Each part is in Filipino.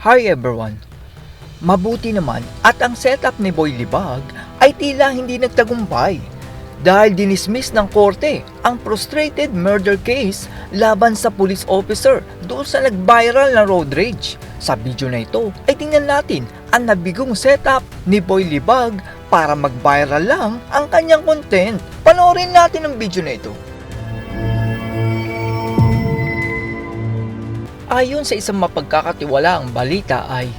Hi everyone! Mabuti naman at ang setup ni Boy Libag ay tila hindi nagtagumpay dahil dinismiss ng korte ang frustrated murder case laban sa police officer doon sa nag-viral na road rage. Sa video na ito ay tingnan natin ang nabigong setup ni Boy Libag para mag-viral lang ang kanyang content. Panoorin natin ang video na ito. Ayon sa isang mapagkakatiwalaang balita ay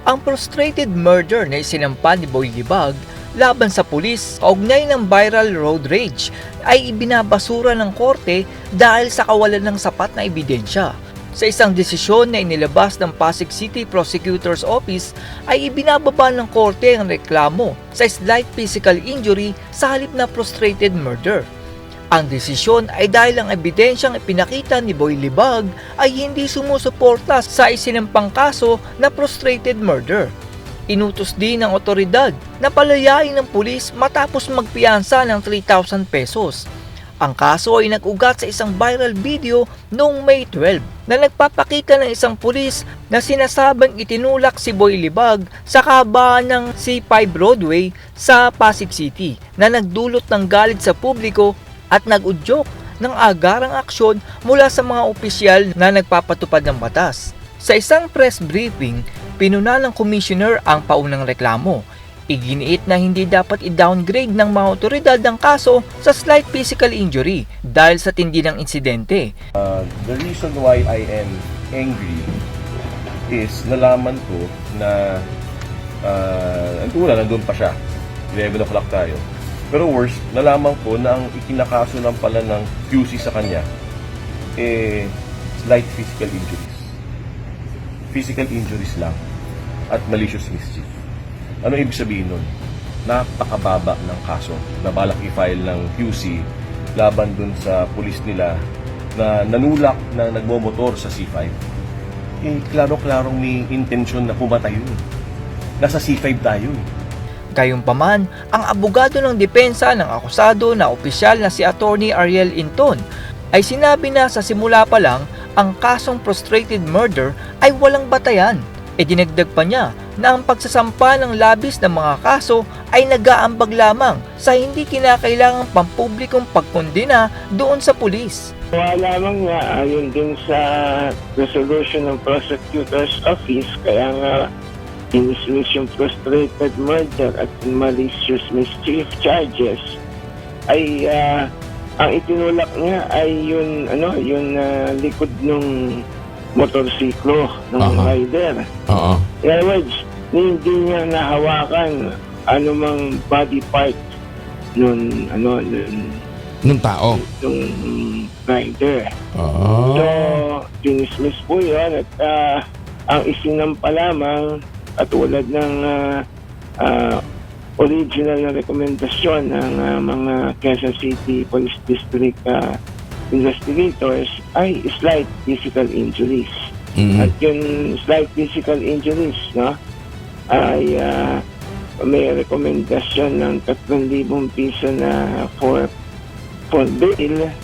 ang frustrated murder na isinampa ni Boy Libag laban sa pulis kaugnay ng viral road rage ay ibinabasura ng korte dahil sa kawalan ng sapat na ebidensya. Sa isang desisyon na inilabas ng Pasig City Prosecutor's Office ay ibinababa ng korte ang reklamo sa slight physical injury sa halip na frustrated murder. Ang desisyon ay dahil ang ebidensyang ipinakita ni Boy Libag ay hindi sumusuporta sa isinampang kaso na frustrated murder. Inutos din ng otoridad na palayain ng pulis matapos magpiyansa ng 3,000 pesos. Ang kaso ay nag-ugat sa isang viral video noong May 12 na nagpapakita ng isang pulis na sinasabing itinulak si Boy Libag sa kahabaan ng C5 Broadway sa Pasig City na nagdulot ng galit sa publiko at nag-udyok ng agarang aksyon mula sa mga opisyal na nagpapatupad ng batas. Sa isang press briefing, pinuna ng commissioner ang paunang reklamo. Iginiit na hindi dapat i-downgrade ng mga otoridad ang kaso sa slight physical injury dahil sa tindi ng insidente. The reason why I am angry is nalaman ko na ang una, nandun pa siya. 11 o'clock tayo. Pero worse, nalaman ko na ang ikinakaso lang pala ng QC sa kanya slight physical injuries. Physical injuries lang at malicious mischief. Ano ibig sabihin nun? Napakababa ng kaso na balak i-file ng QC laban dun sa pulis nila na nanulak na nagmomotor sa C5. Klaro-klarong may intensyon na pumatay yun. Nasa C5 tayo eh. Gayunpaman, ang abogado ng depensa ng akusado na opisyal na si Attorney Ariel Inton ay sinabi na sa simula pa lang ang kasong frustrated murder ay walang batayan. Dinagdag pa niya na ang pagsasampa ng labis ng mga kaso ay nag-aambag lamang sa hindi kinakailangang pampublikong pagkondena doon sa pulis. Wala lamang nga ayon din sa resolution ng prosecutor's office, kaya nga dismiss yung frustrated murder at malicious mischief charges ay ang itinulak niya ay yun likod ng motorsiklo ng rider. In other words, hindi niya nahawakan anumang body part nung tao, nung rider. So dinismiss po yun at ang isinampa lamang at tulad ng original na rekomendasyon ng mga Quezon City Police District investigators ay slight physical injuries. At yung slight physical injuries ay may rekomendasyon ng 3,000 piso na for bail,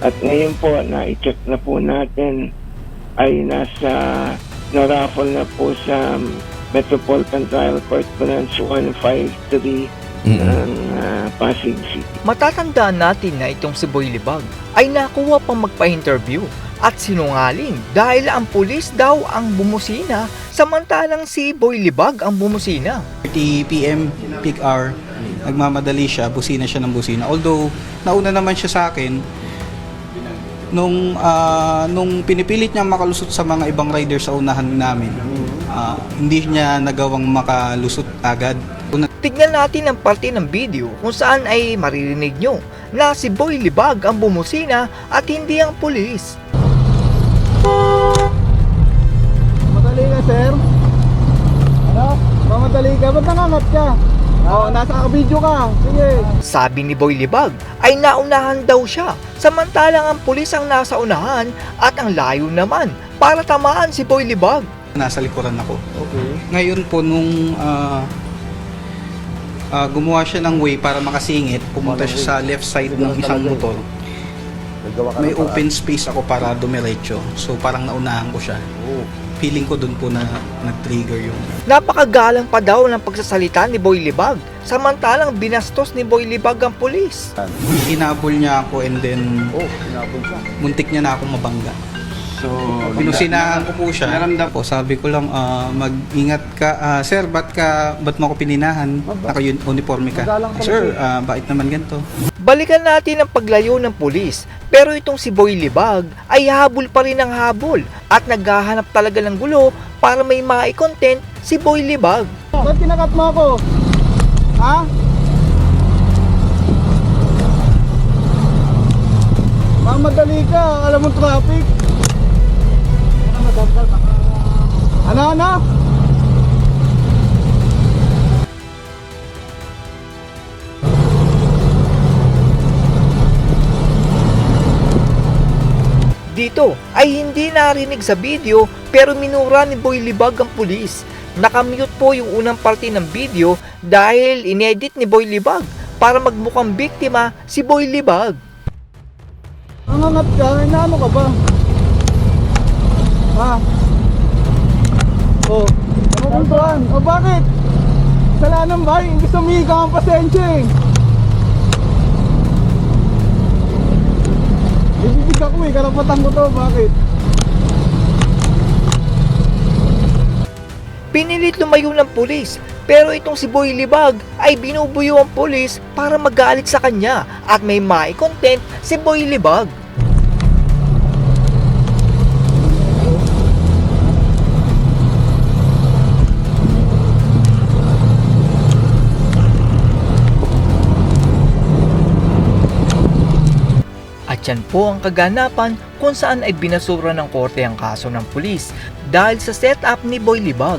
at ngayon po na i-check na po natin ay na-raffle na po sa Metropolitan Trial Court Branch 153 ng Pasig City. Matatandaan natin na itong si Boy Libag ay nakuha pang magpa-interview at sinungaling dahil ang pulis daw ang bumusina samantalang si Boy Libag ang bumusina. 30 PM peak hour, nagmamadali siya, busina siya ng busina. Although nauna naman siya sa akin, nung pinipilit niya makalusot sa mga ibang rider sa unahan namin, hindi niya nagawang makalusot agad. Tignan natin ang parte ng video kung saan ay maririnig nyo na si Boy Libag ang bumusina at hindi ang pulis. Madali ka, sir? Ano? Mamadali ka? Ba't nangangat ka? Oo, nasa video ka. Sige. Sabi ni Boy Libag ay naunahan daw siya samantalang ang pulis ang nasa unahan at ang layo naman para tamaan si Boy Libag. Nasa likuran ako. Okay. Ngayon po nung gumawa siya ng way para makasingit, pumunta siya sa left side ng isang motor. May open space ako para dumiretso. So parang naunahan ko siya. feeling ko doon po na nag-trigger yung Napakagalang pa daw ng pagsasalita ni Boy Libag, samantalang binastos ni Boy Libag ang pulis. hinabol niya ako and then Pinabol siya. muntik niya na akong mabangga. So, Pinusinahan ko po siya. Po, sabi ko lang, mag-ingat ka. Sir, ba't mo ako pininahan? Naka-uniforme ka. Magalang pala Sir, bakit naman ganito? Balikan natin ang paglayo ng pulis, pero itong si Boy Libag ay habol pa rin ng habol at naghahanap talaga ng gulo para may mai-content si Boy Libag. ba't kinakat mo ako? Ha? Mamadali ka, alam mo traffic. Ano? Dito ay hindi narinig sa video pero minura ni Boy Libag ang pulis. Nakamute po yung unang parte ng video dahil inedit ni Boy Libag para magmukhang biktima si Boy Libag. Nangangat ka, inaano ka ba? Ha? Oh, nakukuntuan. O bakit? Kasalanan ba? Gusto humingi ka ng pasensya eh. Ibibig ako eh, karapatan ko to. Bakit? Pinilit lumayo ng pulis pero itong si Boy Libag ay binubuyo ang pulis para magalit sa kanya at may mai-content si Boy Libag. At yan po ang kaganapan kung saan ay binasura ng korte ang kaso ng pulis dahil sa setup ni Boy Libag.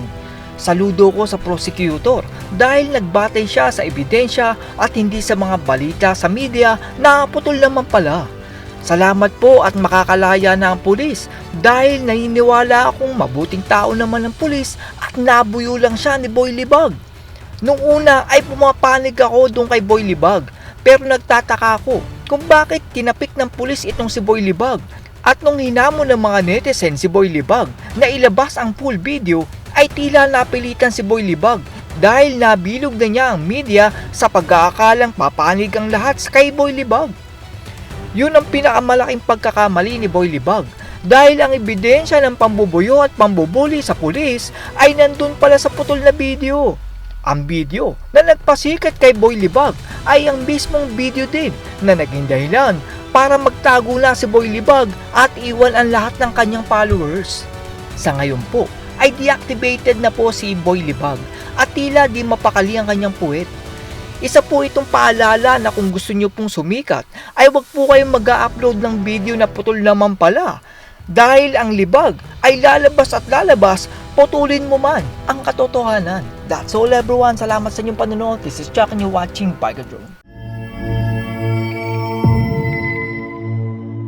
Saludo ko sa prosecutor dahil nagbatay siya sa ebidensya at hindi sa mga balita sa media na putol naman pala. Salamat po at makakalaya na ang pulis dahil naniniwala akong mabuting tao naman ang pulis at nabuyo lang siya ni Boy Libag. Nung una ay pumapanig ako doon kay Boy Libag pero nagtataka ako kung bakit tinapik ng pulis itong si Boy Libag. At nung hinamon ng mga netizen si Boy Libag na ilabas ang full video ay tila napilitan si Boy Libag dahil nabilog na niya ang media sa pag-aakalang papanig ang lahat kay Boy Libag. Yun ang pinakamalaking pagkakamali ni Boy Libag dahil ang ebidensya ng pambubuyo at pambubuli sa pulis ay nandun pala sa putol na video. Ang video na nagpasikat kay Boy Libag ay ang mismong video din na naging dahilan para magtago na si Boy Libag at iwan ang lahat ng kanyang followers. Sa ngayon po ay deactivated na po si Boy Libag at tila di mapakali ang kanyang puwet. Isa po itong paalala na kung gusto nyo pong sumikat ay wag po kayong mag-upload ng video na putol naman pala. Dahil ang libag ay lalabas at lalabas, putulin mo man ang katotohanan. That's all everyone. Salamat sa inyong panonood. This is Chuck and you're watching Biker Drone.